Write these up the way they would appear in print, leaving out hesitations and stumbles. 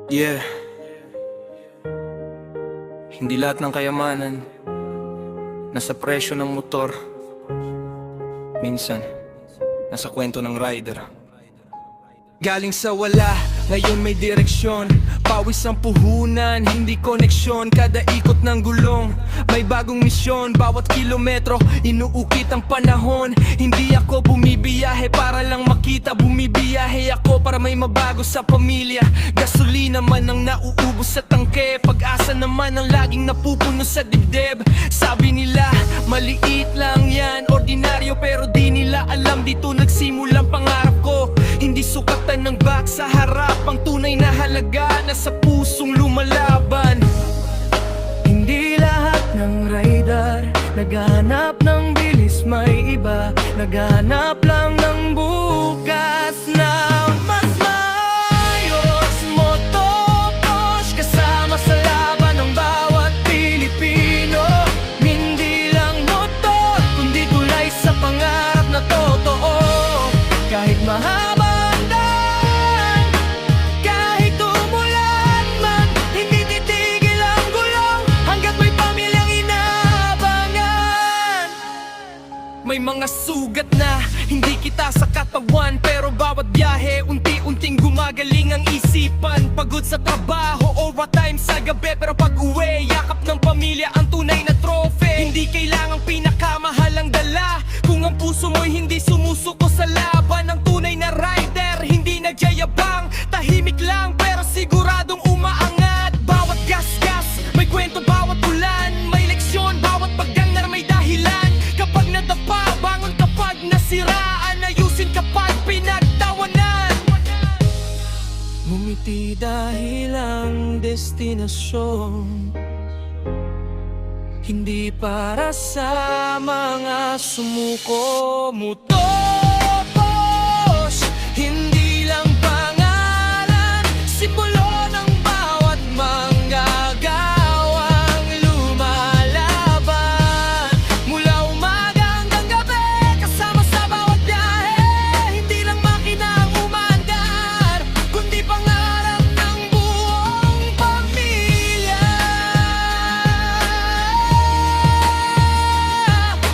Yeah, hindi lahat ng kayamanan nasa presyo ng motor. Minsan, nasa kwento ng rider. Galing sa wala, ngayon may direksyon. Pawis ang puhunan, hindi koneksyon. Kada ikot ng gulong, may bagong misyon. Bawat kilometro, inuukit ang panahon. Hindi ako bumibiyahe para lang makita. Bumibiyahe ako para may mabago sa pamilya. Gasolina man ang nauubos sa tangke. Pag-asa naman ang laging napupuno sa dibdib. Sabi nila, maliit lang yan, ordinaryo. Pero di nila alam, dito nagsimulang pangarap ko. Hindi sukatan ng bag sa harap, ang tunay na halaga nasa pusong lumalaban. Hindi lahat ng rider naghahanap ng bilis, may iba naghahanap lang ng bukas na mas maayos. Motokosh, kasama sa laban ng bawat Pilipino. Hindi lang motor, kundi tulay sa pangarap na totoo. Kahit mahaba may mga sugat na hindi kita sa katawan, pero bawat biyahe unti-unting gumagaling ang isipan. Pagod sa trabaho, overtime sa gabi, pero pag uwi, yakap ng pamilya ang tunay na trophy. Hindi kailangang pinakamahalang dala kung ang puso mo'y hindi sumusuko sa laban. Ang tunay na rider, hindi nagyayabang, tahimik lang pero siguradong umaangat. Bawat gas-gas, may kwento bawat ulan, may leksyon bawat pagdang may dahilan. Kapag nadapa, bangon kapag nasiraan, ayusin kapag pinagtawanan. Ngumiti dahil ang destinasyon hindi para sa mga sumuko. Motokosh, hindi lang pangalan, simbolo ng bawat manggagawang lumalaban. Mula umaga hanggang gabi, kasama sa bawat biyahe. Hindi lang makina ang umaandar, kundi pangarap ng buong pamilya.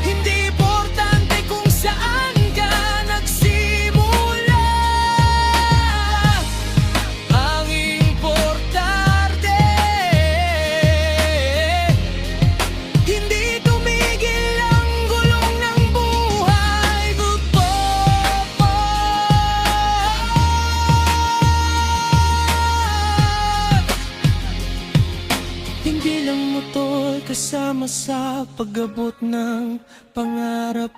Hindi importante kung saan ka nagsimula, ang importante hindi tumigil ang gulong ng buhay. Hindi lang motor, kasama sa pag-abot ng pangarap.